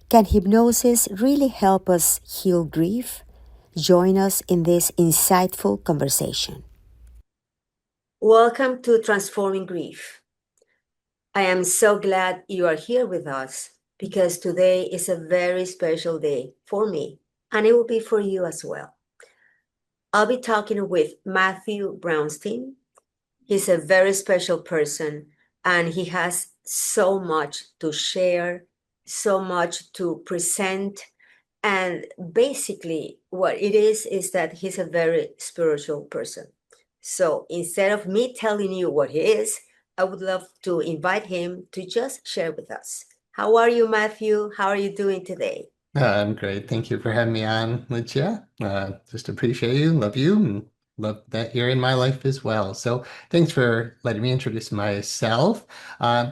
Can hypnosis really help us heal grief? Join us in this insightful conversation. Welcome to Transforming Grief. I am so glad you are here with us because today is a very special day for me, and it will be for you as well. I'll be talking with Matthew Brownstein. He's a very special person, and he has so much to share, so much to present. And basically, what it is that he's a very spiritual person. So instead of me telling you what he is, I would love to invite him to just share with us. How are you, Matthew? How are you doing today? I'm great. Thank you for having me on, Ligia. Just appreciate you, and love that you're in my life as well. So thanks for letting me introduce myself. Uh,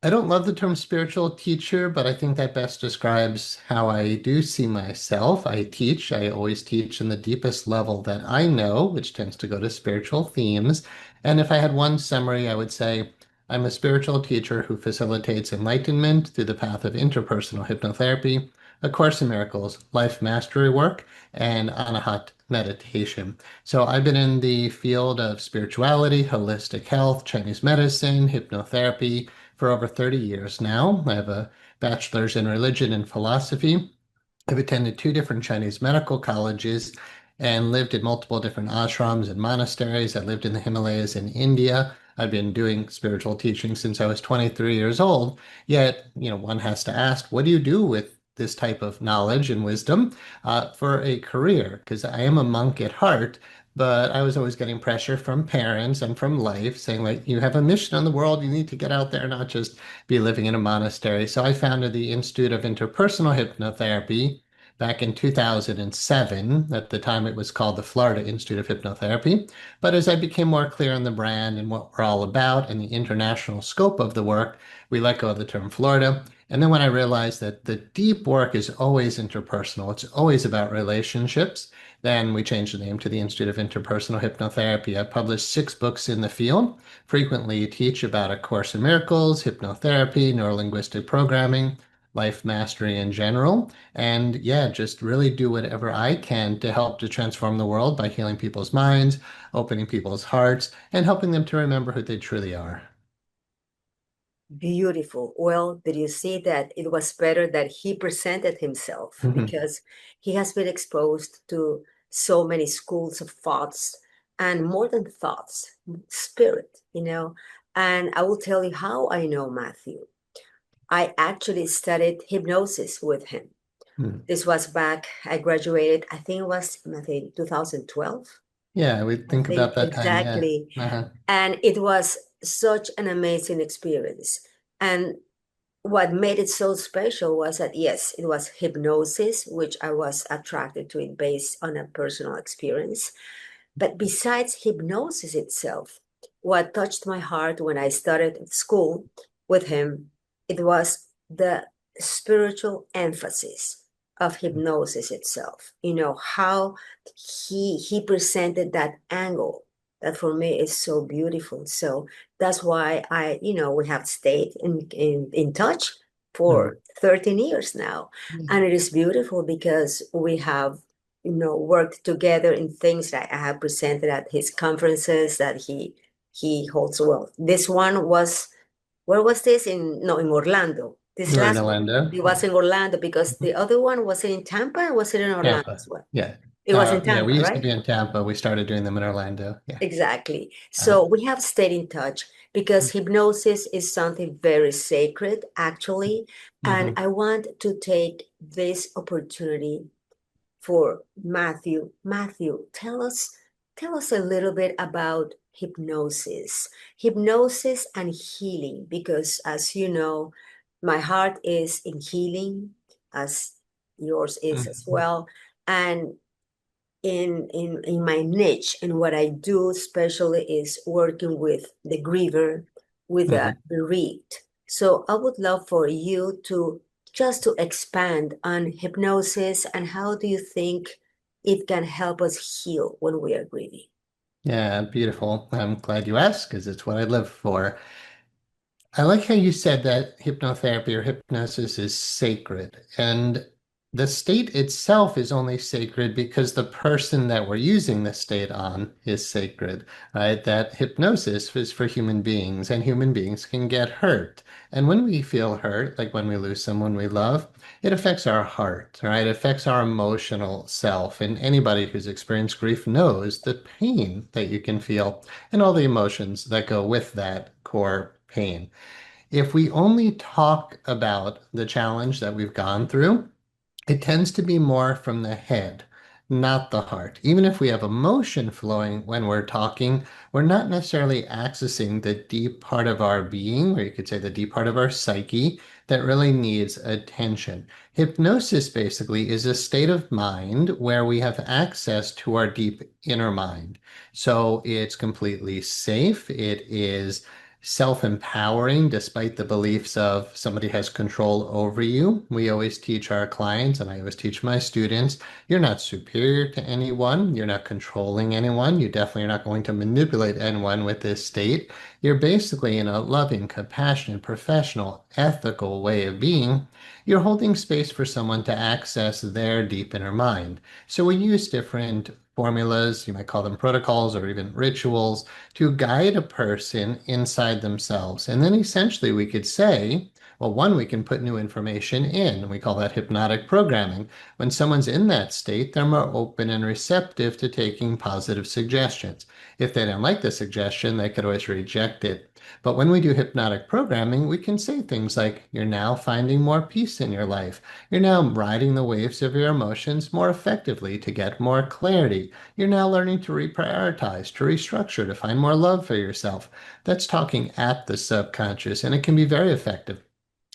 I don't love the term spiritual teacher, but I think that best describes how I do see myself. I teach, I always teach in the deepest level that I know, which tends to go to spiritual themes. And if I had one summary, I would say I'm a spiritual teacher who facilitates enlightenment through the path of interpersonal hypnotherapy, A Course in Miracles, life mastery work, and Anahat meditation. So I've been in the field of spirituality, holistic health, Chinese medicine, hypnotherapy for over 30 years now. I have a bachelor's in religion and philosophy. I've attended two different Chinese medical colleges and lived in multiple different ashrams and monasteries. I lived in the Himalayas in India. I've been doing spiritual teaching since I was 23 years old. Yet, one has to ask, what do you do with this type of knowledge and wisdom for a career? Because I am a monk at heart, but I was always getting pressure from parents and from life saying, like, you have a mission in the world, you need to get out there, not just be living in a monastery. So I founded the Institute of Interpersonal Hypnotherapy back in 2007. At the time, it was called the Florida Institute of Hypnotherapy. But as I became more clear on the brand and what we're all about and the international scope of the work, we let go of the term Florida. And then when I realized that the deep work is always interpersonal, it's always about relationships, then we changed the name to the Institute of Interpersonal Hypnotherapy. I've published 6 books in the field, frequently teach about A Course in Miracles, hypnotherapy, neurolinguistic programming, life mastery in general. And yeah, just really do whatever I can to help to transform the world by healing people's minds, opening people's hearts, and helping them to remember who they truly are. Beautiful. Well, did you see that it was better that he presented himself because he has been exposed to so many schools of thoughts and more than thoughts, spirit, And I will tell you how I know Matthew. I actually studied hypnosis with him. This was back, I graduated, I think it was, I think, 2012. Yeah, we I think think about that time. Yeah. exactly. Uh-huh. And it was such an amazing experience. And what made it so special was that, yes, it was hypnosis, which I was attracted to it based on a personal experience. But besides hypnosis itself, what touched my heart when I started school with him, it was the spiritual emphasis of hypnosis itself. How he presented that angle that for me is so beautiful. So that's why we have stayed in touch Mm. for 13 years now. Yeah. And it is beautiful because we have worked together in things that I have presented at his conferences that he holds. Well, this one was, where was this? In Orlando. This You were in last one, Orlando. it Yeah. was in Orlando because the other one was in Tampa, and was it in Orlando Tampa. as well? Yeah. It was in Yeah, we Tampa, used to right? be in Tampa. We started doing them in Orlando. Yeah. Exactly. Uh, So we have stayed in touch because hypnosis is something very sacred, actually. And mhm. I want to take this opportunity for Matthew. Matthew, tell us a little bit about hypnosis and healing, because as you know, my heart is in healing, as yours is as Mhm. well. And in my niche and what I do especially is working with the griever, with the Mhm. bereaved. So I would love for you to just to expand on hypnosis and how do you think it can help us heal when we are grieving? Yeah, beautiful. I'm glad you asked because it's what I live for. I like how you said that hypnotherapy or hypnosis is sacred. And the state itself is only sacred because the person that we're using the state on is sacred, right? That hypnosis is for human beings, and human beings can get hurt. And when we feel hurt, like when we lose someone we love, it affects our heart, right? It affects our emotional self. And anybody who's experienced grief knows the pain that you can feel and all the emotions that go with that core pain. If we only talk about the challenge that we've gone through, it tends to be more from the head, not the heart. Even if we have emotion flowing when we're talking, we're not necessarily accessing the deep part of our being, or you could say the deep part of our psyche, that really needs attention. Hypnosis basically is a state of mind where we have access to our deep inner mind. So it's completely safe. It is self-empowering despite the beliefs of somebody has control over you. We always teach our clients, and I always teach my students, you're not superior to anyone. You're not controlling anyone. You definitely are not going to manipulate anyone with this state. You're basically in a loving, compassionate, professional, ethical way of being. You're holding space for someone to access their deep inner mind. So we use different formulas, you might call them protocols or even rituals, to guide a person inside themselves. And then essentially we could say, well, one, we can put new information in. We call that hypnotic programming. When someone's in that state, they're more open and receptive to taking positive suggestions. If they don't like the suggestion, they could always reject it. But when we do hypnotic programming, we can say things like, you're now finding more peace in your life. You're now riding the waves of your emotions more effectively to get more clarity. You're now learning to reprioritize, to restructure, to find more love for yourself. That's talking at the subconscious, and it can be very effective.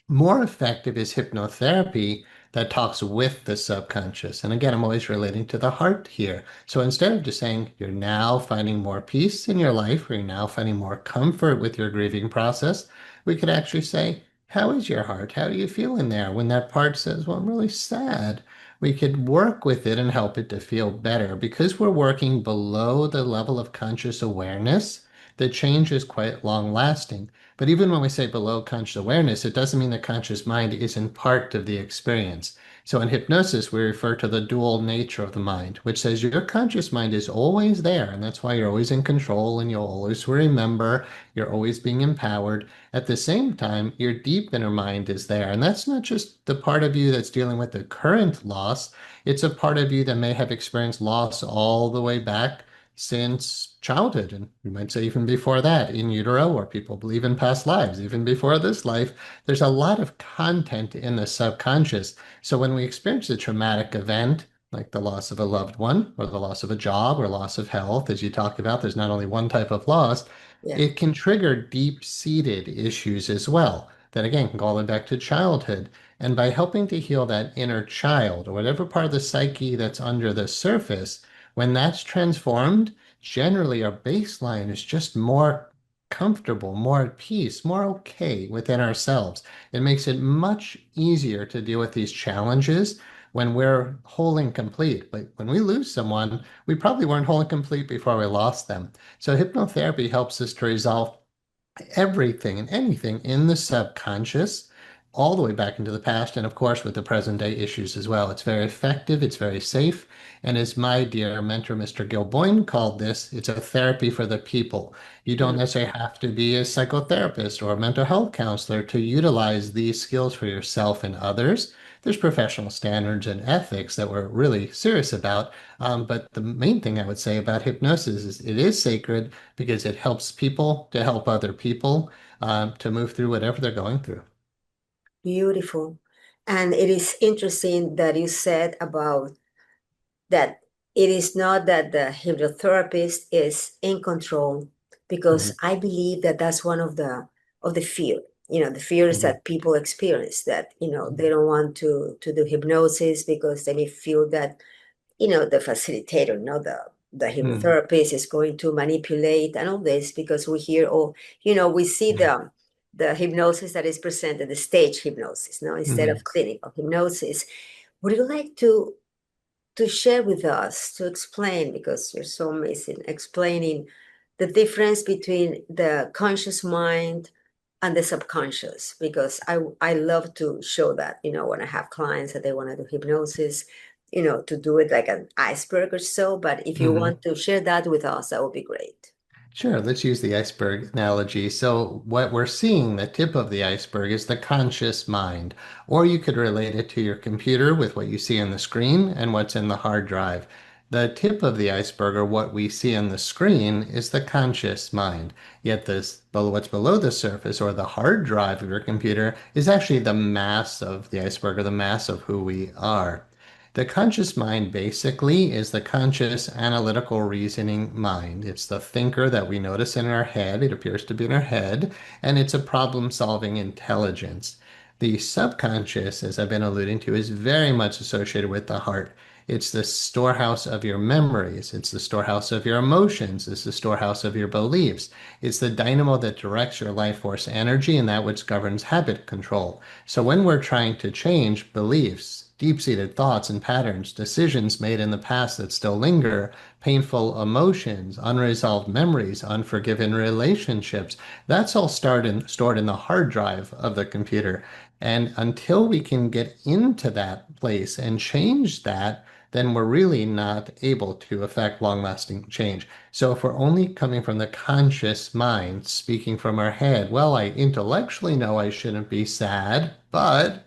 More effective is hypnotherapy that talks with the subconscious. And again, I'm always relating to the heart here. So instead of just saying you're now finding more peace in your life, or you're now finding more comfort with your grieving process, we could actually say, how is your heart? How do you feel in there? When that part says, well, I'm really sad, we could work with it and help it to feel better. Because we're working below the level of conscious awareness, the change is quite long lasting. But even when we say below conscious awareness, it doesn't mean the conscious mind isn't part of the experience. So in hypnosis, we refer to the dual nature of the mind, which says your conscious mind is always there. And that's why you're always in control and you'll always remember, you're always being empowered. At the same time, your deep inner mind is there. And that's not just the part of you that's dealing with the current loss, it's a part of you that may have experienced loss all the way back since childhood, and you might say even before that, in utero, or people believe in past lives, even before this life. There's a lot of content in the subconscious. So when we experience a traumatic event, like the loss of a loved one, or the loss of a job, or loss of health, as you talk about, there's not only one type of loss, Yeah. it can trigger deep-seated issues as well. That again can go all the way back to childhood. And by helping to heal that inner child, or whatever part of the psyche that's under the surface, when that's transformed, generally our baseline is just more comfortable, more at peace, more okay within ourselves. It makes it much easier to deal with these challenges when we're whole and complete. But when we lose someone, we probably weren't whole and complete before we lost them. So hypnotherapy helps us to resolve everything and anything in the subconscious all the way back into the past, and of course with the present day issues as well. It's very effective, it's very safe, and as my dear mentor Mr. Gilboyne called this, it's a therapy for the people. You don't Mm. necessarily have to be a psychotherapist or a mental health counselor to utilize these skills for yourself and others. There's professional standards and ethics that we're really serious about, but the main thing I would say about hypnosis is it is sacred because it helps people to help other people to move through whatever they're going through. Beautiful. And it is interesting that you said about that it is not that the hypnotherapist is in control, because Mhm, I believe that that's one of the fear, the fears mhm, that people experience, that they don't want to do hypnosis because they may feel that the facilitator, the mhm, hypnotherapist is going to manipulate and all this, because we hear, oh, we see mhm, the hypnosis that is presented, the stage hypnosis, no, instead of mhm. clinical hypnosis. Would you like to share with us, to explain, because you're so amazing, explaining the difference between the conscious mind and the subconscious, because I love to show that, when I have clients that they want to do hypnosis, to do it like an iceberg or so. But if you Mhm. want to share that with us, that would be great. Sure, let's use the iceberg analogy. So, what we're seeing, the tip of the iceberg, is the conscious mind. Or you could relate it to your computer with what you see on the screen and what's in the hard drive. The tip of the iceberg, or what we see on the screen, is the conscious mind. Yet, what's below the surface, or the hard drive of your computer, is actually the mass of the iceberg, or the mass of who we are. The conscious mind basically is the conscious analytical reasoning mind. It's the thinker that we notice in our head. It appears to be in our head, and it's a problem solving intelligence. The subconscious, as I've been alluding to, is very much associated with the heart. It's the storehouse of your memories. It's the storehouse of your emotions. It's the storehouse of your beliefs. It's the dynamo that directs your life force energy and that which governs habit control. So when we're trying to change beliefs, deep-seated thoughts and patterns, decisions made in the past that still linger, painful emotions, unresolved memories, unforgiven relationships, that's all stored in the hard drive of the computer. And until we can get into that place and change that, then we're really not able to affect long-lasting change. So if we're only coming from the conscious mind, speaking from our head, well, I intellectually know I shouldn't be sad, but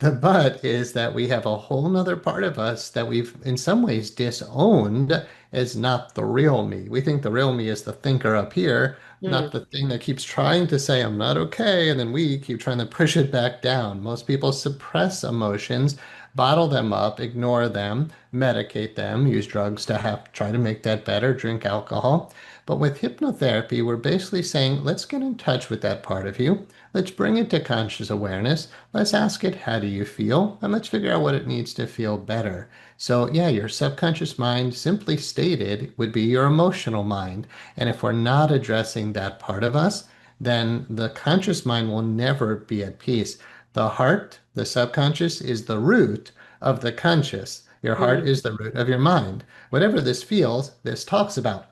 the but is that we have a whole nother part of us that we've in some ways disowned as not the real me. We think the real me is the thinker up here, not the Mm, thing that keeps trying to say, I'm not okay. And then we keep trying to push it back down. Most people suppress emotions, bottle them up, ignore them, medicate them, use drugs to try to make that better, drink alcohol. But with hypnotherapy, we're basically saying, let's get in touch with that part of you. Let's bring it to conscious awareness. Let's ask it, how do you feel? And let's figure out what it needs to feel better. So, yeah, your subconscious mind, simply stated, would be your emotional mind. And if we're not addressing that part of us, then the conscious mind will never be at peace. The heart, the subconscious, is the root of the conscious. Your heart mm, is the root of your mind. Whatever this feels, this talks about.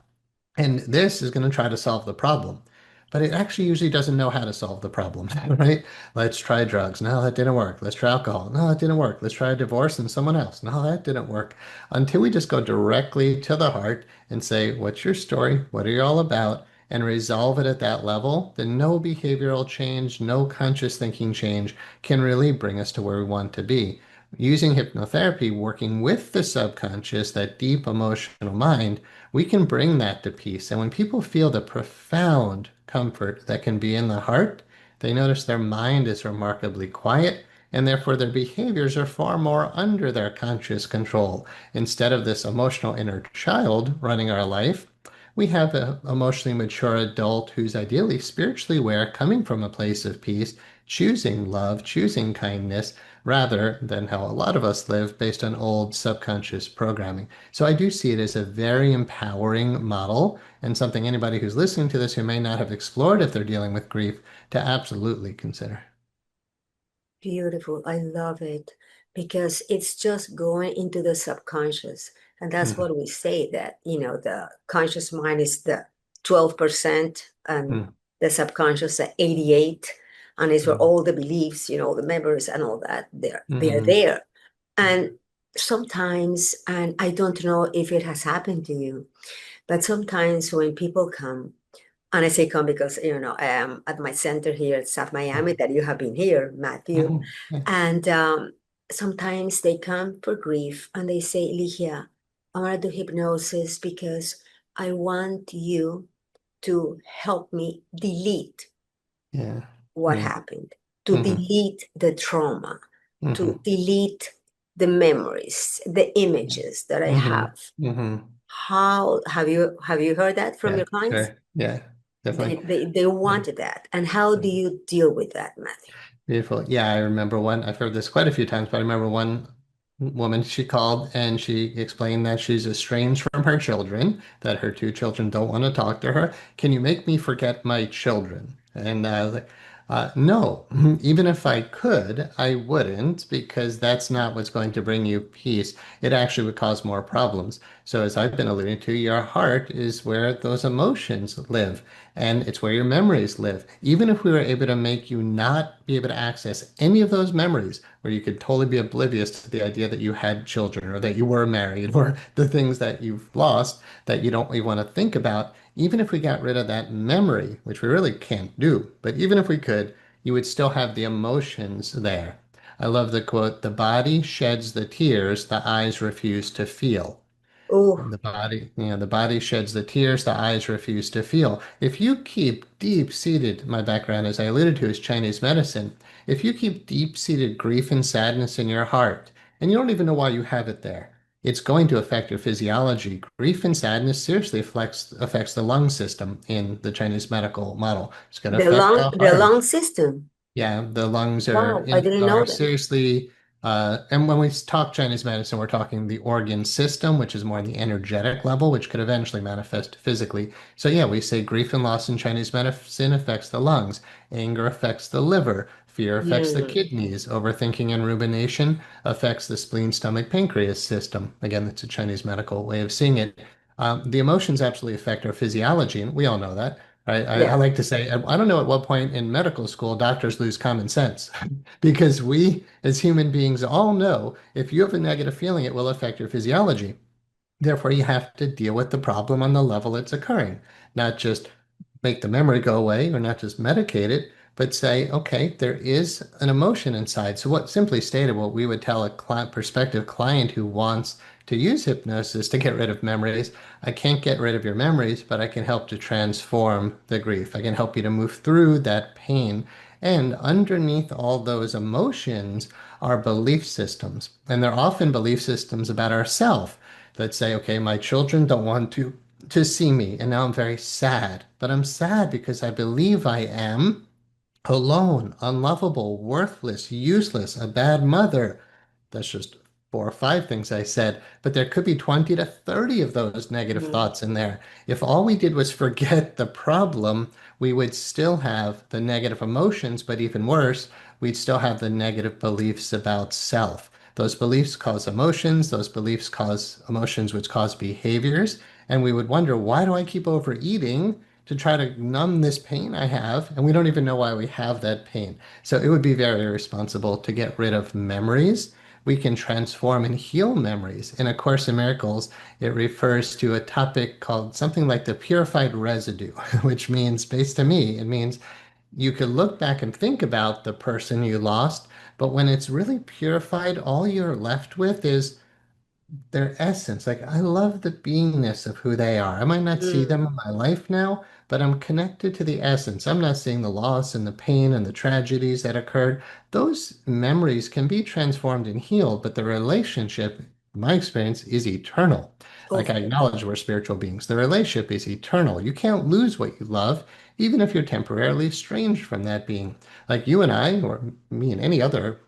And this is going to try to solve the problem. But it actually usually doesn't know how to solve the problem, right? Let's try drugs. No, that didn't work. Let's try alcohol. No, that didn't work. Let's try a divorce and someone else. No, that didn't work. Until we just go directly to the heart and say, what's your story? What are you all about? And resolve it at that level, then no behavioral change, no conscious thinking change can really bring us to where we want to be. Using hypnotherapy, working with the subconscious, that deep emotional mind, we can bring that to peace. And when people feel the profound comfort that can be in the heart, they notice their mind is remarkably quiet, and therefore their behaviors are far more under their conscious control. Instead of this emotional inner child running our life, we have an emotionally mature adult who's ideally spiritually aware, coming from a place of peace, choosing love, choosing kindness, rather than how a lot of us live based on old subconscious programming. So I do see it as a very empowering model and something anybody who's listening to this who may not have explored if they're dealing with grief to absolutely consider. beautiful. I love it because it's just going into the subconscious. And that's Mhm, what we say that, the conscious mind is the 12% and mhm, the subconscious at 88. And it's where mhm, all the beliefs, the memories and all that, they're mhm, there. And sometimes, and I don't know if it has happened to you, but sometimes when people come, and I say come because, I am at my center here at South Miami that you have been here, Matthew. mhm, yeah, And sometimes they come for grief and they say, Ligia, I want to do hypnosis because I want you to help me delete yeah, what yeah, happened, to mhm, delete the trauma, to mhm, delete the memories, the yeah, images that I have. mhm, mhm, How have you heard that from yeah, your clients? sure, yeah, definitely. They Yeah. wanted that. And how do you deal with that, Matthew? Beautiful. Yeah, I remember one. I've heard this quite a few times, but I remember one woman, she called and she explained that she's estranged from her children, that her two children don't want to talk to her. Can you make me forget my children? And I was like, no, even if I could, I wouldn't, because that's not what's going to bring you peace. It actually would cause more problems. So, as I've been alluding to, your heart is where those emotions live, and it's where your memories live. Even if we were able to make you not be able to access any of those memories, where you could totally be oblivious to the idea that you had children or that you were married or the things that you've lost that you don't even want to think about, even if we got rid of that memory, which we really can't do, but even if we could, you would still have the emotions there. I love the quote, the body sheds the tears the eyes refuse to feel. Oh, The body sheds the tears the eyes refuse to feel. If you keep deep-seated, my background, as I alluded to, is Chinese medicine. If you keep deep-seated grief and sadness in your heart, and you don't even know why you have it there, it's going to affect your physiology. Grief and sadness seriously affects the lung system in the Chinese medical model. It's going to affect the the heart. lung system. Yeah, the lungs Wow, I didn't know are that. seriously, and when we talk Chinese medicine, we're talking the organ system, which is more on the energetic level, which could eventually manifest physically. So yeah, we say grief and loss in Chinese medicine affects the lungs, anger affects the liver, fear affects the Mm, kidneys, overthinking and rumination affects the spleen, stomach, pancreas system. Again, that's a Chinese medical way of seeing it. The emotions absolutely affect our physiology, and we all know that. I yeah. like to say, I don't know at what point in medical school doctors lose common sense because we as human beings all know if you have a negative feeling, it will affect your physiology. Therefore, you have to deal with the problem on the level it's occurring, not just make the memory go away or not just medicate it, but say, okay, there is an emotion inside. So, what simply stated, what we would tell a prospective client who wants to use hypnosis to get rid of memories, I can't get rid of your memories, but I can help to transform the grief. I can help you to move through that pain. And underneath all those emotions are belief systems. And they're often belief systems about ourselves that say, okay, my children don't want to see me, and now I'm very sad. But I'm sad because I believe I am alone, unlovable, worthless, useless, a bad mother. That's just 4 or 5 things I said, but there could be 20 to 30 of those negative Mm. thoughts in there. If all we did was forget the problem, we would still have the negative emotions, but even worse, we'd still have the negative beliefs about self. Those beliefs cause emotions, those beliefs cause emotions, which cause behaviors, and we would wonder, why do I keep overeating? To try to numb this pain I have, and we don't even know why we have that pain. So it would be very irresponsible to get rid of memories. We can transform and heal memories. In A Course in Miracles, it refers to a topic called something like the purified residue, which means, based to me, it means you could look back and think about the person you lost, but when it's really purified, all you're left with is their essence. Like, I love the beingness of who they are. I might not see them Mm. in my life now, but I'm connected to the essence. I'm not seeing the loss and the pain and the tragedies that occurred. Those memories can be transformed and healed, but the relationship, in my experience, is eternal. Like, Of I acknowledge we're spiritual beings. The relationship is eternal. You can't lose what you love, even if you're temporarily estranged from that being. Like you and I, or me and any other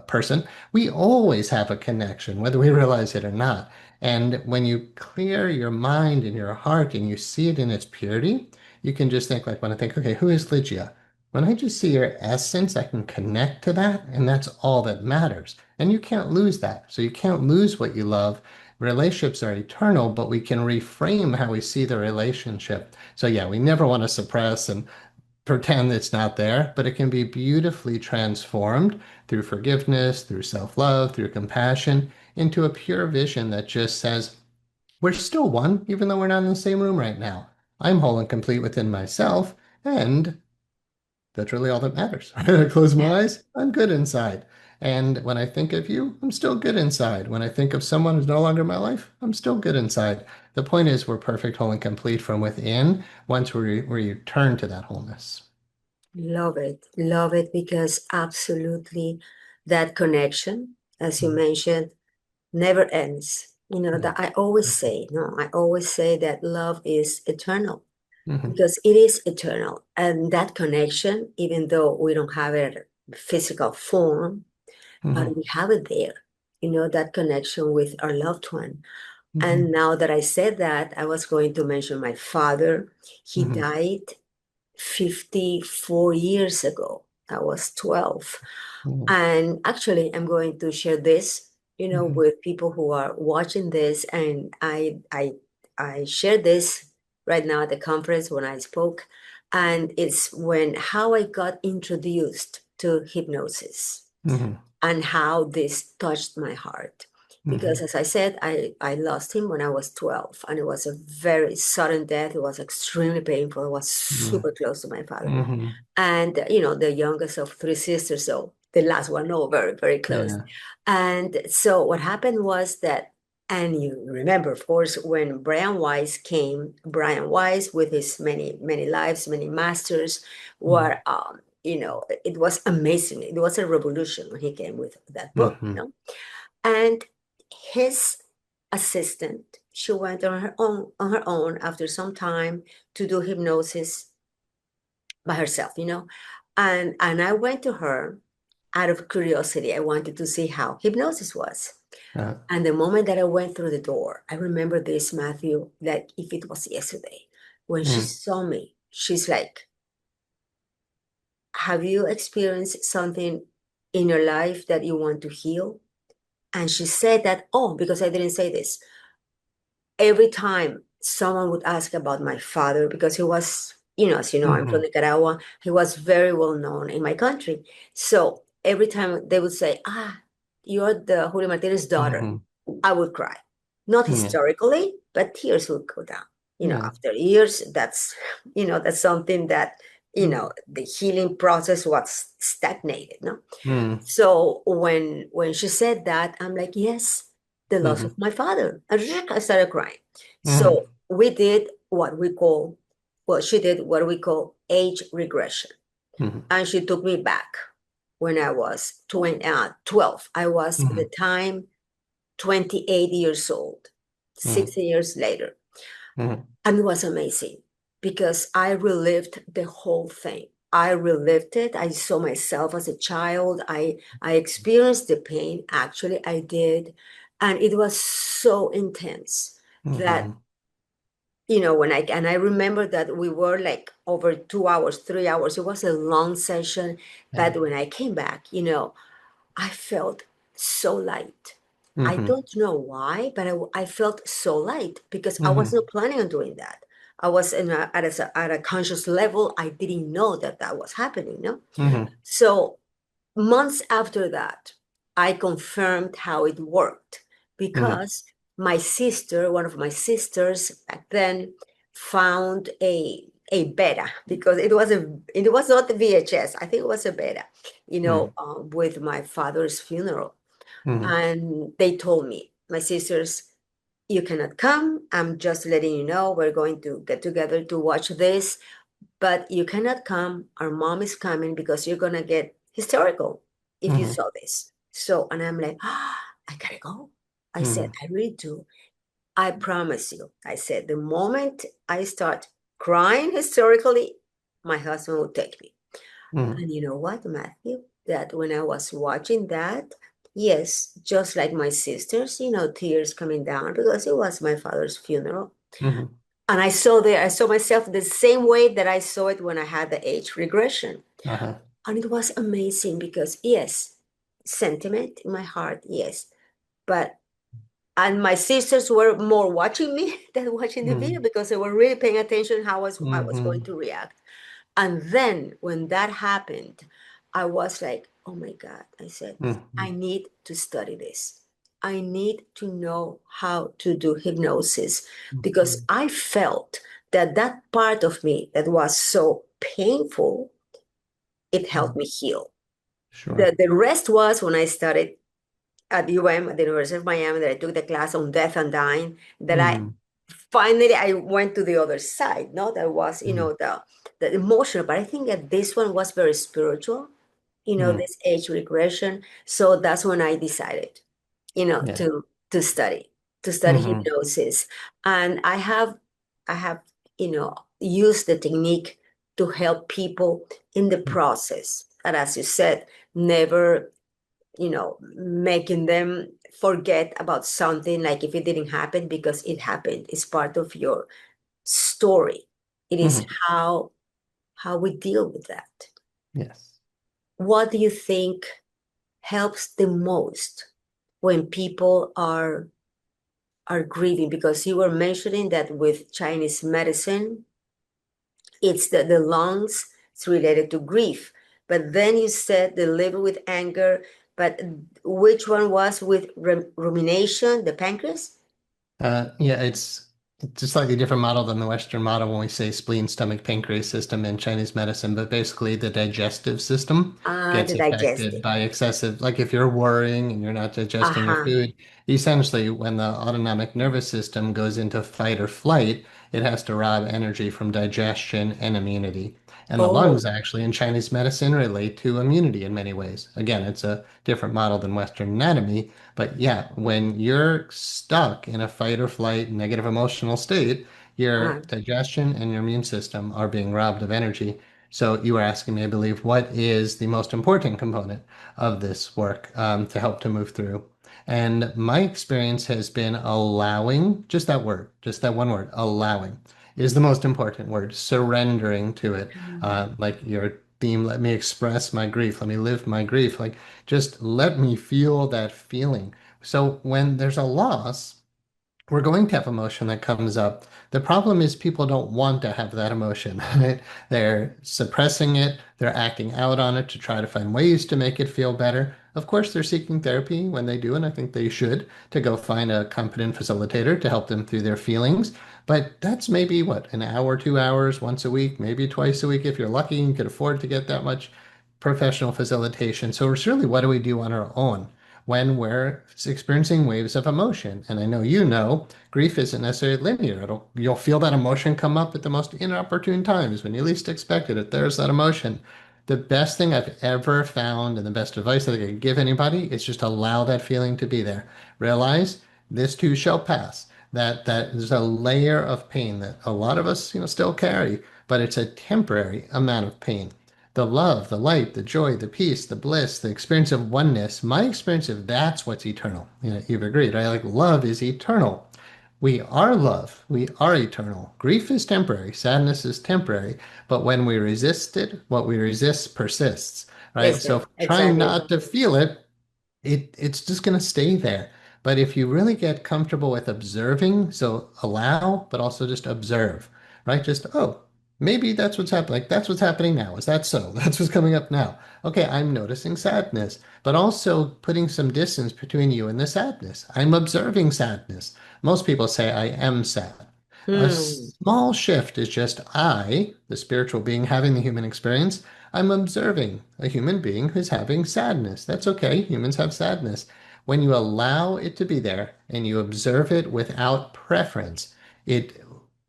person, we always have a connection, whether we realize it or not. And when you clear your mind and your heart and you see it in its purity, you can just think like when I think, okay, who is Ligia? When I just see your essence, I can connect to that, and that's all that matters. And you can't lose that. So you can't lose what you love. Relationships are eternal, but we can reframe how we see the relationship. So yeah, we never want to suppress and pretend it's not there, but it can be beautifully transformed through forgiveness, through self love, through compassion into a pure vision that just says, we're still one, even though we're not in the same room right now. I'm whole and complete within myself, and that's really all that matters. I close yeah. my eyes, I'm good inside. And when I think of you, I'm still good inside. When I think of someone who's no longer in my life, I'm still good inside. The point is, we're perfect, whole, and complete from within once we return to that wholeness. Love it, because absolutely that connection, as you Mhm. mentioned, never ends. You know, Yeah. that I always say, no, I always say that love is eternal, Mhm. because it is eternal. And that connection, even though we don't have it physical form, but Mhm. we have it there, you know, that connection with our loved one. And Mhm. now that I said that, I was going to mention my father. He Mhm. died 54 years ago. I was 12. Mhm. And actually, I'm going to share this. Mhm. with people who are watching this. And I shared this right now at the conference when I spoke, and it's when how I got introduced to hypnosis Mhm. and how this touched my heart. Because Mhm. as I said, I lost him when I was 12, and it was a very sudden death. It was extremely painful. I was Mhm. super close to my father. Mhm. And, the youngest of three sisters, so the last one, no, very, very close. Yeah. And so what happened was that, and you remember, of course, when Brian Weiss came, Brian Weiss with his many, many lives, many masters, Mhm. were it was amazing. It was a revolution when he came with that book, Mhm. and his assistant, she went on her own after some time to do hypnosis by herself, and I went to her out of curiosity. I wanted to see how hypnosis was. Uh, And the moment that I went through the door, I remember this, Matthew, like if it was yesterday. When she mm. saw me, she's like, have you experienced something in your life that you want to heal? And she said that, oh, because I didn't say this. Every time someone would ask about my father, because he was, as you know, I'm from Mhm. Nicaragua, he was very well known in my country. So every time they would say, you're the Julio Martinez daughter, Mhm. I would cry. Not Yeah. hysterically, but tears would go down. Yeah. After years, that's something that, Mm. the healing process was stagnated, no? Mm. So when she said that, I'm like, yes, the loss of Mhm. my father. And I started crying. Mhm. So we did what we call, well, she did what we call age regression. Mhm. And she took me back when I was 12. I was at the Mhm. time 28 years old, Mhm. 16 years later. Mhm. And it was amazing because I relived the whole thing. I relived it. I saw myself as a child. I experienced the pain. Actually, I did. And it was so intense that, Mhm. I remember that we were like over 2 hours, 3 hours. It was a long session. Yeah. But when I came back, I felt so light. I Mhm. don't know why, but I felt so light because I was Mhm. not planning on doing that. I was at a conscious level. I didn't know that that was happening. No, Mhm. so months after that, I confirmed how it worked Mhm. because one of my sisters back then, found a beta because it was not the VHS. I think it was a beta, Mhm. with my father's funeral, Mhm. and they told me, my sisters, you cannot come. I'm just letting you know we're going to get together to watch this, but you cannot come. Our mom is coming because you're gonna get hysterical if you Mhm. saw this. So, and I'm like, I gotta go. I said, Mhm. I really do. I promise you. I said, the moment I start crying hysterically, my husband will take me. Mhm. And you know what, Matthew? That when I was watching that, yes, just like my sisters, tears coming down because it was my father's funeral. Mhm. And I saw myself the same way that I saw it when I had the age regression. Uh-huh. And it was amazing because, yes, sentiment in my heart, yes. But, and my sisters were more watching me than watching the video Mhm. because they were really paying attention how I was going Mhm. to react. And then when that happened, I was like, oh my God, I said, I Mhm. need to study this. I need to know how to do hypnosis because Mhm. I felt that that part of me that was so painful, it helped Mhm. me heal. The, Sure. the rest was when I started at at the University of Miami, that I took the class on death and dying, that Mhm. I went to the other side. No, that was, Mhm. the emotional, but I think that this one was very spiritual, Mhm. this age regression. So that's when I decided, Yeah. to study Mhm. hypnosis. And I have, used the technique to help people in the process. And as you said, never, making them forget about something like if it didn't happen because it happened. It's part of your story. It is Mhm. how we deal with that. Yes. What do you think helps the most when people are grieving? Because you were mentioning that with Chinese medicine, it's the lungs, it's related to grief. But then you said the liver with anger, but which one was with rumination, the pancreas? Yeah, it's a slightly different model than the Western model when we say spleen, stomach, pancreas system in Chinese medicine, but basically the digestive system Ah, gets the affected digestive. by excessive, like if you're worrying and you're not digesting your Uh-huh. food, essentially when the autonomic nervous system goes into fight or flight, it has to rob energy from digestion and immunity. And the lungs Oh, actually in Chinese medicine relate to immunity in many ways. Again, it's a different model than Western anatomy, but yeah, when you're stuck in a fight or flight negative emotional state, your uh, digestion and your immune system are being robbed of energy. So you were asking me, I believe, what is the most important component of this work to help to move through? And my experience has been allowing, just that word, just that one word, allowing is the most important word, surrendering to it. Like your theme, let me express my grief, let me live my grief. Like just let me feel that feeling. So when there's a loss, we're going to have emotion that comes up. The problem is people don't want to have that emotion, right? They're suppressing it, they're acting out on it to try to find ways to make it feel better. Of course, they're seeking therapy when they do, and I think they should, to go find a competent facilitator to help them through their feelings. But that's maybe what, an hour, 2 hours, once a week, maybe twice a week if you're lucky and could afford to get that much professional facilitation. So it's really what do we do on our own when we're experiencing waves of emotion? And I know you know grief isn't necessarily linear. You'll feel that emotion come up at the most inopportune times when you least expect it. There's that emotion. The best thing I've ever found and the best advice that I could give anybody is just allow that feeling to be there. Realize this too shall pass. That there's a layer of pain that a lot of us, still carry, but it's a temporary amount of pain. The love, the light, the joy, the peace, the bliss, the experience of oneness. My experience of that's what's eternal. You've agreed, right? Like love is eternal. We are love. We are eternal. Grief is temporary. Sadness is temporary. But when we resist it, what we resist persists, right? yes, So if we're trying exactly. not to feel it, it's just going to stay there. But if you really get comfortable with observing, so allow, but also just observe, right? Just, oh, maybe that's what's happening. Like that's what's happening now. Is that so? That's what's coming up now. Okay, I'm noticing sadness, but also putting some distance between you and the sadness. I'm observing sadness. Most people say I am sad. A Hmm. small shift is just I, the spiritual being having the human experience, I'm observing a human being who's having sadness. That's okay. Humans have sadness. When you allow it to be there and you observe it without preference, it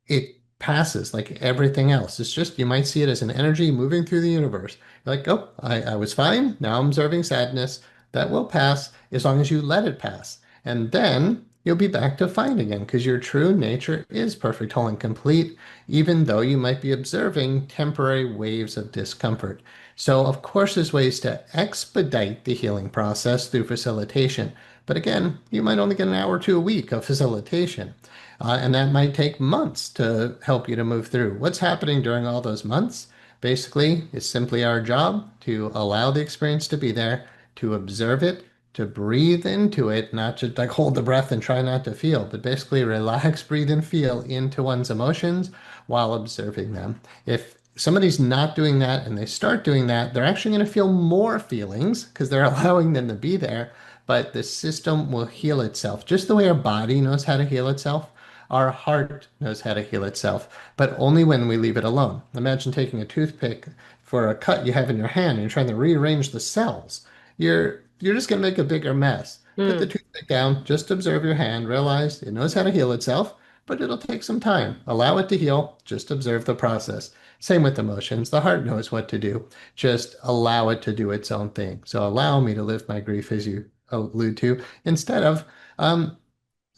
it passes like everything else. It's just you might see it as an energy moving through the universe. You're like, oh, I was fine. Now I'm observing sadness. That will pass as long as you let it pass. And then you'll be back to fine again because your true nature is perfect, whole, and complete, even though you might be observing temporary waves of discomfort. So, of course, there's ways to expedite the healing process through facilitation. But again, you might only get an hour or two a week of facilitation. And that might take months to help you to move through. What's happening during all those months? Basically, it's simply our job to allow the experience to be there, to observe it, to breathe into it, not just like hold the breath and try not to feel, but basically relax, breathe, and feel into one's emotions while observing them. If somebody's not doing that and they start doing that, they're actually going to feel more feelings because they're allowing them to be there, but the system will heal itself. Just the way our body knows how to heal itself, our heart knows how to heal itself, but only when we leave it alone. Imagine taking a toothpick for a cut you have in your hand and you're trying to rearrange the cells. You're just going to make a bigger mess. Put the Hmm. toothpick down, just observe your hand, realize it knows how to heal itself, but it'll take some time. Allow it to heal, just observe the process. Same with emotions. The heart knows what to do. Just allow it to do its own thing. So allow me to live my grief, as you allude to, instead of, um,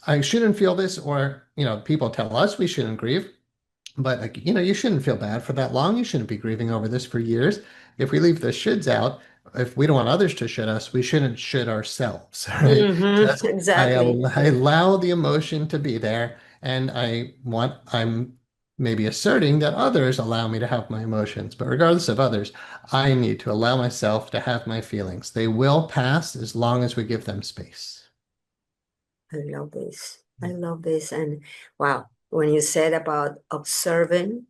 I shouldn't feel this, or, people tell us we shouldn't grieve. But like, you shouldn't feel bad for that long. You shouldn't be grieving over this for years. If we leave the shoulds out, if we don't want others to should us, we shouldn't should ourselves, right? So Mm-hmm. that's Exactly. I allow the emotion to be there, and I'm maybe asserting that others allow me to have my emotions. But regardless of others, I need to allow myself to have my feelings. They will pass as long as we give them space. I love this. I Mm, love this. And wow, when you said about observing,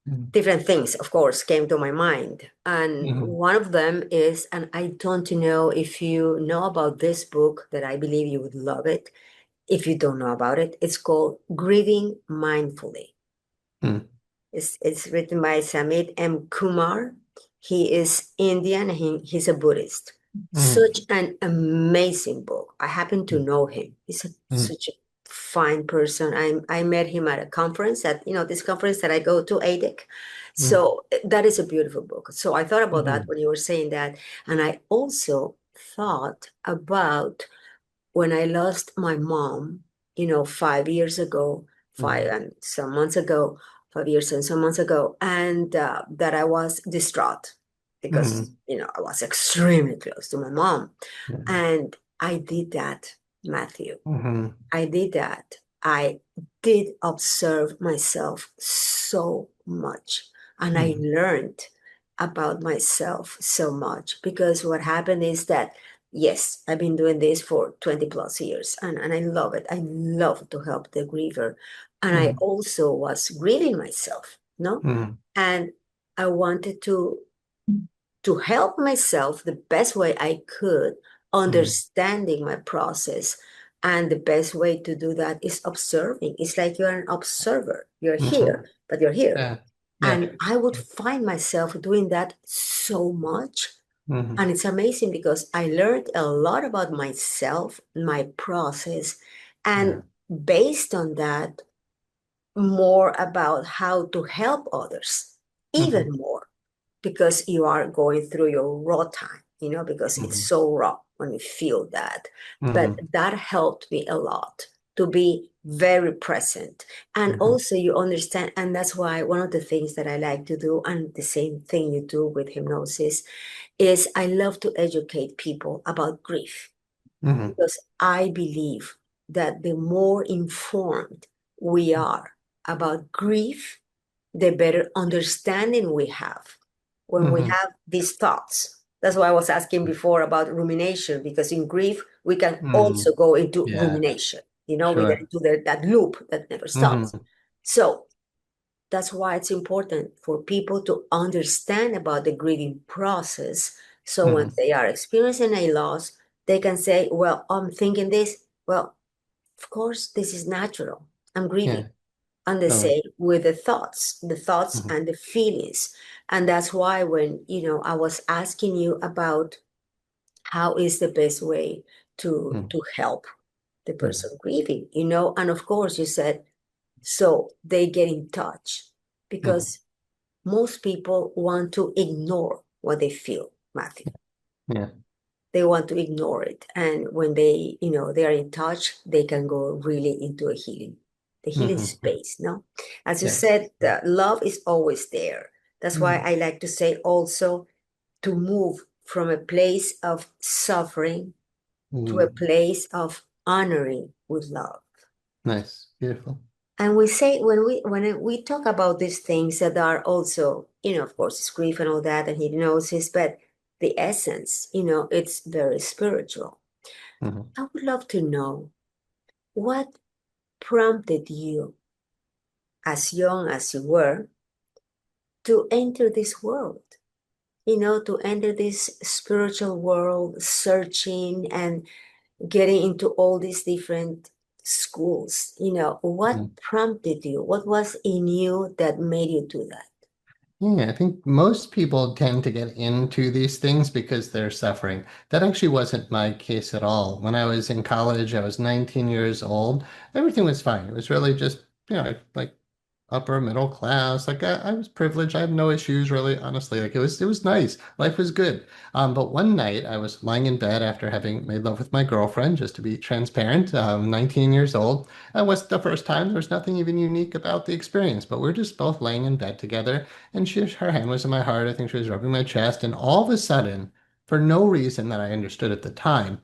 mm, different things, of course, came to my mind. And mhm, one of them is, and I don't know if you know about this book, that I believe you would love it. If you don't know about it, it's called Grieving Mindfully. mm, It's written by Samit M. Kumar. He is Indian. He's a Buddhist. mm, Such an amazing book. I happen to know him. mm, Such a fine person. I met him at a conference, at this conference that I go to, ADEC. mm, So that is a beautiful book. So I thought about that mhm, when you were saying that. And I also thought about when I lost my mom, 5 years ago, five mhm, and some months ago, 5 years and some months ago, and that I was distraught because, mhm, I was extremely close to my mom. yeah, And I did that, Matthew. mhm, I did that. I did observe myself so much. And I mhm, learned about myself so much because what happened is that, yes, I've been doing this for 20 plus years and I love it. I love to help the griever. And I mhm, also was grieving myself, no? mhm, And I wanted to help myself the best way I could, mhm, understanding my process. And the best way to do that is observing. It's like you're an observer. You're mhm, here, but you're here. yeah, yeah, And I would find myself doing that so much. mhm, And it's amazing because I learned a lot about myself, my process, yeah, and based on that, more about how to help others, even mhm, more because you are going through your raw time, because it's mhm, so raw when you feel that. But mhm, that helped me a lot to be very present. And mhm, also, you understand, and that's why one of the things that I like to do, and the same thing you do with hypnosis, is I love to educate people about grief mhm, because I believe that the more informed we are about grief, the better understanding we have when we mhm, have these thoughts. That's why I was asking before about rumination, because in grief, we can mhm, also go into yeah, rumination. We get sure. into that loop that never stops. Mhm, So that's why it's important for people to understand about the grieving process. So when mhm, they are experiencing a loss, they can say, well, I'm thinking this. Well, of course, this is natural. I'm grieving. yeah, And the totally. same with the thoughts Mhm, and the feelings. And that's why when, I was asking you about how is the best way to mhm, to help the yeah, person grieving, and of course you said, so they get in touch mhm, because most people want to ignore what they feel, Matthew. yeah, They want to ignore it. And when they are in touch, they can go really into the healing mhm, space, no? As you yes. said, love is always there. That's why Mhm, I like to say also to move from a place of suffering to a mhm, place of honoring with love. nice, beautiful. And we say when we talk about these things that are also, of course, it's grief and all that and hypnosis, but the essence, it's very spiritual. Mhm, I would love to know what prompted you, as young as you were, to enter this world, to enter this spiritual world, searching and getting into all these different schools. What mhm. prompted you? What was in you that made you do that? Yeah, I think most people tend to get into these things because they're suffering. That actually wasn't my case at all. When I was in college, I was 19 years old. Everything was fine. It was really just, like upper middle class. Like I was privileged. I have no issues really, honestly. Like it was nice. Life was good. But one night I was lying in bed after having made love with my girlfriend, just to be transparent, 19 years old. It wasn't the first time. There was nothing even unique about the experience, but we're just both laying in bed together. And her hand was in my heart. I think she was rubbing my chest. And all of a sudden, for no reason that I understood at the time,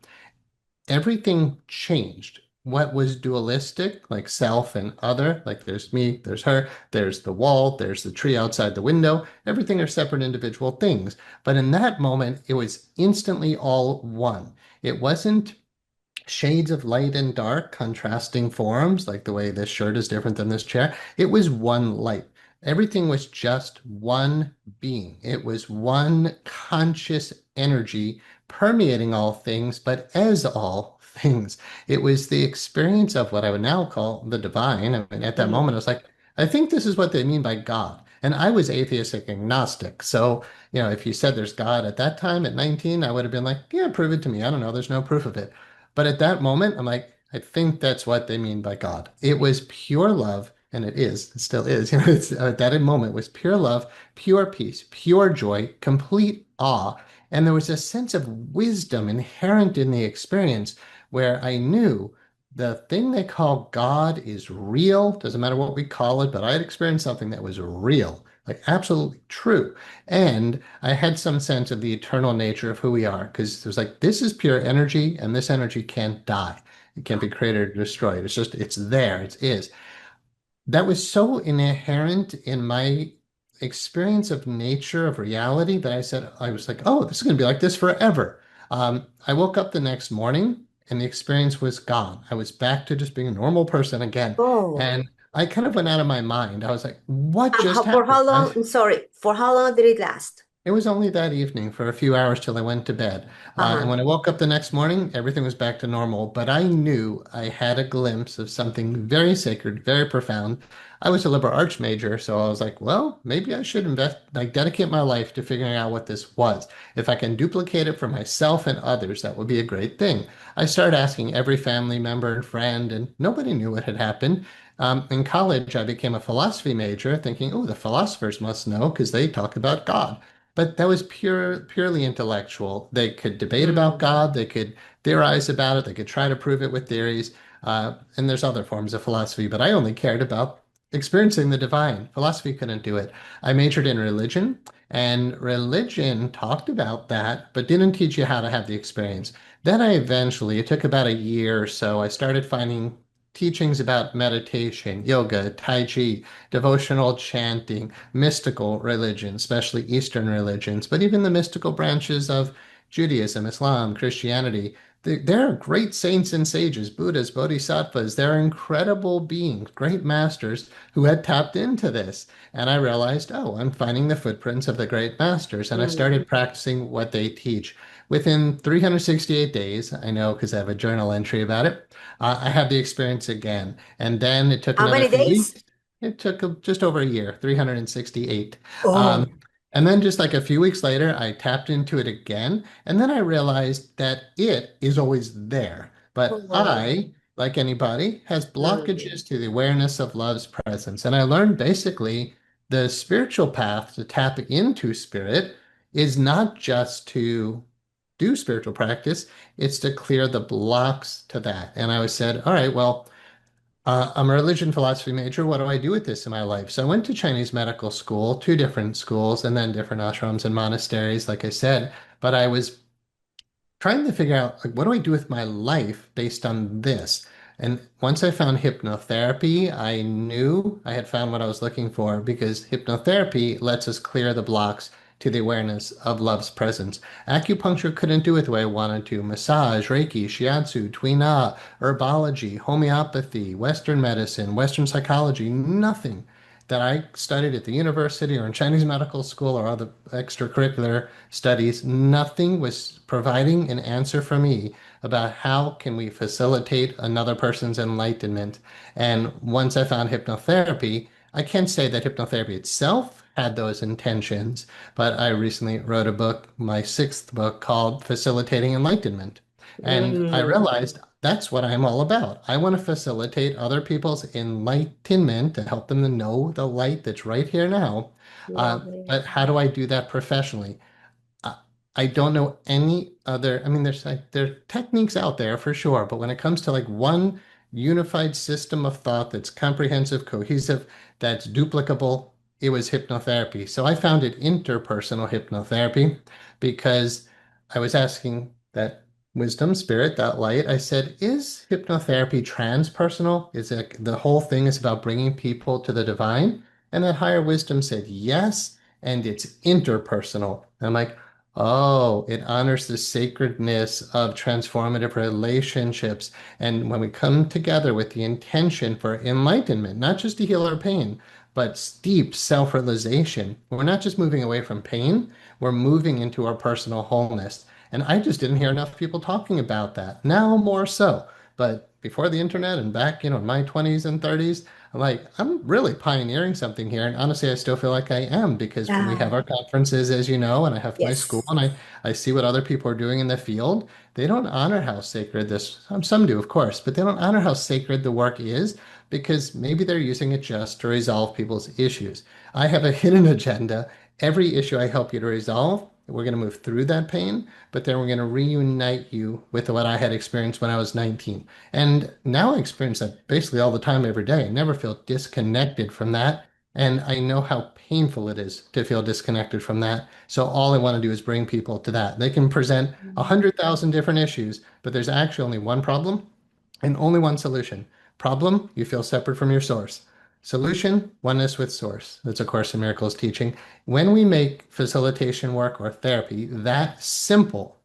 everything changed. What was dualistic, like self and other, like there's me, there's her, there's the wall, there's the tree outside the window, everything are separate individual things. But in that moment, it was instantly all one. It wasn't shades of light and dark, contrasting forms, like the way this shirt is different than this chair. It was one light. Everything was just one being. It was one conscious energy permeating all things, but as all things. It was the experience of what I would now call the divine. I mean, at that moment, I Mhm. was like, I think this is what they mean by God. And I was atheistic agnostic. So, if you said there's God at that time at 19, I would have been like, yeah, prove it to me. I don't know. There's no proof of it. But at that moment, I'm like, I think that's what they mean by God. It was pure love, and it still is. At that moment was pure love, pure peace, pure joy, complete awe. And there was a sense of wisdom inherent in the experience where I knew the thing they call God is real. Doesn't matter what we call it, but I had experienced something that was real, like absolutely true. And I had some sense of the eternal nature of who we are because it was like, this is pure energy and this energy can't die. It can't be created or destroyed. It's just, it's there, it is. That was so inherent in my experience of nature, of reality, that I was like, oh, this is going to be like this forever. I woke up the next morning and the experience was gone. I was back to just being a normal person again. Oh, And I kind of went out of my mind. I was like, what just for happened? how long? I'm sorry. For how long did it last? It was only that evening for a few hours till I went to bed. And Uh-huh. when I woke up the next morning, everything was back to normal. But I knew I had a glimpse of something very sacred, very profound. I was a liberal arts major, so I was like, well, maybe I should invest, like dedicate my life to figuring out what this was. If I can duplicate it for myself and others, that would be a great thing. I started asking every family member and friend, and nobody knew what had happened. In college, I became a philosophy major, thinking, oh, the philosophers must know because they talk about God. But that was purely intellectual. They could debate about Mm. God, they could theorize about it, they could try to prove it with theories. And there's other forms of philosophy, but I only cared about experiencing the divine. Philosophy couldn't do it. I majored in religion, and religion talked about that, but didn't teach you how to have the experience. Then it took about a year or so, I started finding teachings about meditation, yoga, tai chi, devotional chanting, mystical religions, especially Eastern religions, but even the mystical branches of Judaism, Islam, Christianity. There are great saints and sages, Buddhas, Bodhisattvas. They're incredible beings, great masters who had tapped into this. And I realized, oh, I'm finding the footprints of the great masters. And I Mm. started practicing what they teach. Within 368 days, I know because I have a journal entry about it, I had the experience again. And then it took How another many few days? weeks. It took just over a year, 368. Oh, And then just like a few weeks later, I tapped into it again. And then I realized that it is always there. But oh. I, like anybody, has Mm. blockages to the awareness of love's presence. And I learned basically the spiritual path to tap into spirit is not just to do spiritual practice, it's to clear the blocks to that. And I was said, all right, well, I'm a religion philosophy major. What do I do with this in my life? So I went to Chinese medical school, two different schools, and then different ashrams and monasteries, like I said. But I was trying to figure out like what do I do with my life based on this? And once I found hypnotherapy, I knew I had found what I was looking for because hypnotherapy lets us clear the blocks to the awareness of love's presence. Acupuncture couldn't do it the way I wanted to. Massage, Reiki, Shiatsu, Tuina, herbology, homeopathy, Western medicine, Western psychology, nothing that I studied at the university or in Chinese medical school or other extracurricular studies, nothing was providing an answer for me about how can we facilitate another person's enlightenment. And once I found hypnotherapy, I can't say that hypnotherapy itself had those intentions, but I recently wrote a book, my sixth book, called Facilitating Enlightenment. And I Mm. realized that's what I'm all about. I want to facilitate other people's enlightenment to help them to know the light that's right here now. Love it. But how do I do that professionally? I, I don't know any other. I mean, there are techniques out there for sure, but when it comes to like one unified system of thought that's comprehensive, cohesive, that's duplicable, it was hypnotherapy. So I founded interpersonal hypnotherapy because I was asking that wisdom, spirit, that light. I said, is hypnotherapy transpersonal? Is it the whole thing is about bringing people to the divine? And that higher wisdom said yes, and it's interpersonal. And I'm like, Oh, it honors the sacredness of transformative relationships. And when we come together with the intention for enlightenment, not just to heal our pain, but deep self-realization, we're not just moving away from pain, we're moving into our personal wholeness. And I just didn't hear enough people talking about that. Now more so. But before the internet and back, in my 20s and 30s, I'm really pioneering something here. And honestly, I still feel like I am because we have Ah, our conferences, as you know, and I have my school yes. and I see what other people are doing in the field. They don't honor how sacred this, some do, of course, but they don't honor how sacred the work is because maybe they're using it just to resolve people's issues. I have a hidden agenda. Every issue I help you to resolve, we're going to move through that pain, but then we're going to reunite you with what I had experienced when I was 19. And now I experience that basically all the time, every day. I never feel disconnected from that. And I know how painful it is to feel disconnected from that. So all I want to do is bring people to that. They can present a Mhm. 100,000 different issues, but there's actually only one problem and only one solution. Problem, you feel separate from your source. Solution, oneness with source. That's A Course in Miracles teaching. When we make facilitation work or therapy that simple,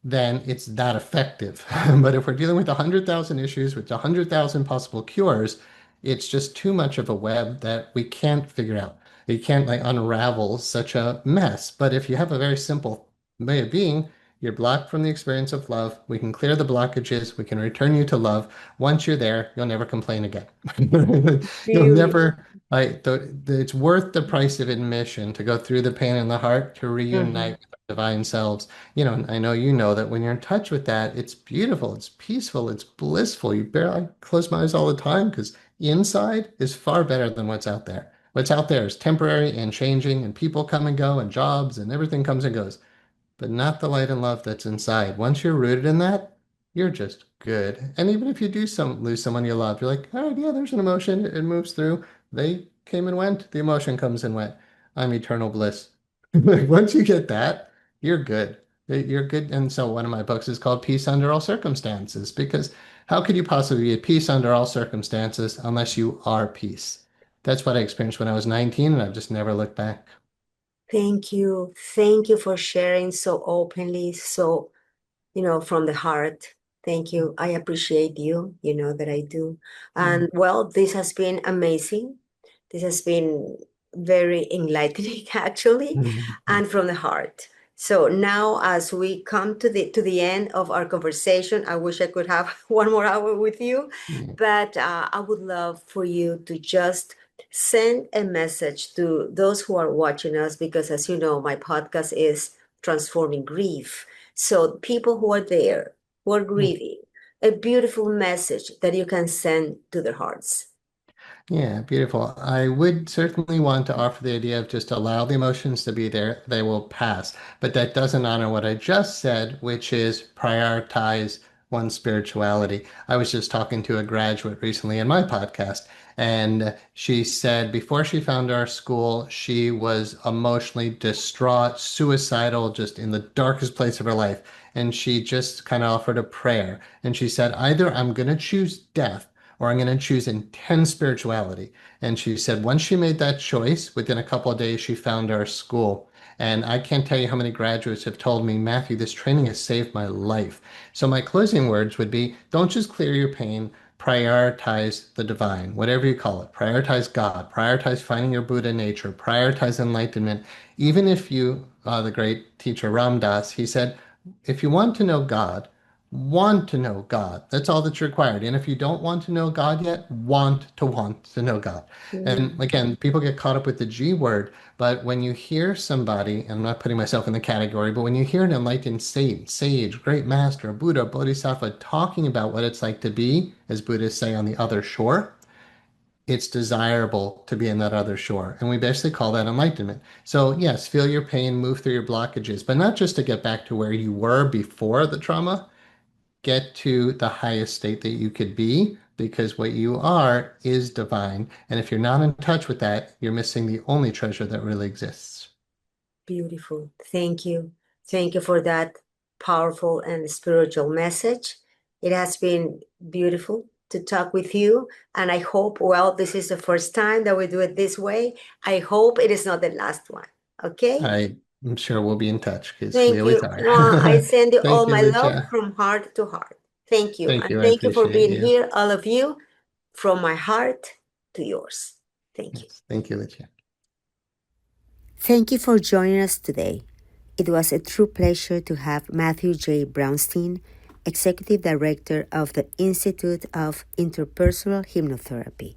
then it's that effective. But if we're dealing with 100,000 issues with 100,000 possible cures, it's just too much of a web that we can't figure out. You can't unravel such a mess. But if you have a very simple way of being, you're blocked from the experience of love. We can clear the blockages. We can return you to love. Once you're there, you'll never complain again. You'll Beautiful. never, it's worth the price of admission to go through the pain in the heart to Mhm. reunite with our divine selves. I know you know that when you're in touch with that, it's beautiful, it's peaceful, it's blissful. You barely I close my eyes all the time because inside is far better than what's out there. What's out there is temporary and changing, and people come and go, and jobs and everything comes and goes, but not the light and love that's inside. Once you're rooted in that, you're just good. And even if you do lose someone you love, you're like, all right, yeah, there's an emotion. It moves through. They came and went. The emotion comes and went. I'm eternal bliss. Once you get that, you're good. You're good. And so one of my books is called Peace Under All Circumstances, because how could you possibly be at peace under all circumstances unless you are peace? That's what I experienced when I was 19, and I've just never looked back. Thank you. Thank you for sharing so openly, so from the heart. Thank you. I appreciate you. You know that I do. Mm. And well, this has been amazing. This has been very enlightening, actually, and from the heart. So now, as we come to the end of our conversation, I wish I could have 1 more hour with you, Yeah. but I would love for you to just send a message to those who are watching us, because as you know, my podcast is Transforming Grief. So people who are there, who are Yeah. grieving, a beautiful message that you can send to their hearts. Yeah, beautiful. I would certainly want to offer the idea of just allow the emotions to be there. They will pass. But that doesn't honor what I just said, which is prioritize one's spirituality. I was just talking to a graduate recently in my podcast, and she said before she found our school, she was emotionally distraught, suicidal, just in the darkest place of her life. And she just kind of offered a prayer. And she said, either I'm going to choose death or I'm going to choose intense spirituality. And she said once she made that choice, within a couple of days, she found our school. And I can't tell you how many graduates have told me, Matthew, this training has saved my life. So my closing words would be, don't just clear your pain, prioritize the divine, whatever you call it. Prioritize God, prioritize finding your Buddha nature, prioritize enlightenment. Even if you, the great teacher Ram Dass, he said, if you want to know God. That's all that's required. And if you don't want to know God yet, want to know God. And Mm, again, people get caught up with the G word, but when you hear somebody, and I'm not putting myself in the category, but when you hear an enlightened saint, sage, great master, Buddha, Bodhisattva talking about what it's like to be, as Buddhists say, on the other shore, it's desirable to be in that other shore. And we basically call that enlightenment. So, yes, feel your pain, move through your blockages, but not just to get back to where you were before the trauma, get to the highest state that you could be, because what you are is divine. And if you're not in touch with that, you're missing the only treasure that really exists. beautiful. Thank you. Thank you for that powerful and spiritual message. It has been beautiful to talk with you. And I hope, well, this is the first time that we do it this way. I hope it is not the last one. Okay? I I'm sure we'll be in touch because we Thank always you. are. I send you all Thank you, my love Ligia. from heart to heart. Thank you. Thank And you. I thank you for appreciate being you. here, all of you, from my heart to yours. Thank you. Yes. Thank you, Ligia. Thank you for joining us today. It was a true pleasure to have Matthew J. Brownstein, Executive Director of the Institute of Interpersonal Hypnotherapy.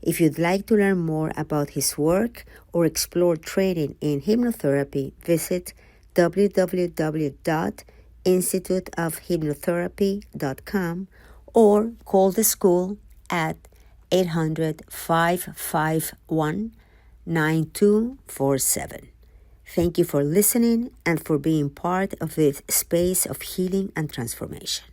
If you'd like to learn more about his work or explore training in hypnotherapy, visit www.instituteofhypnotherapy.com or call the school at 800-551-9247. Thank you for listening and for being part of this space of healing and transformation.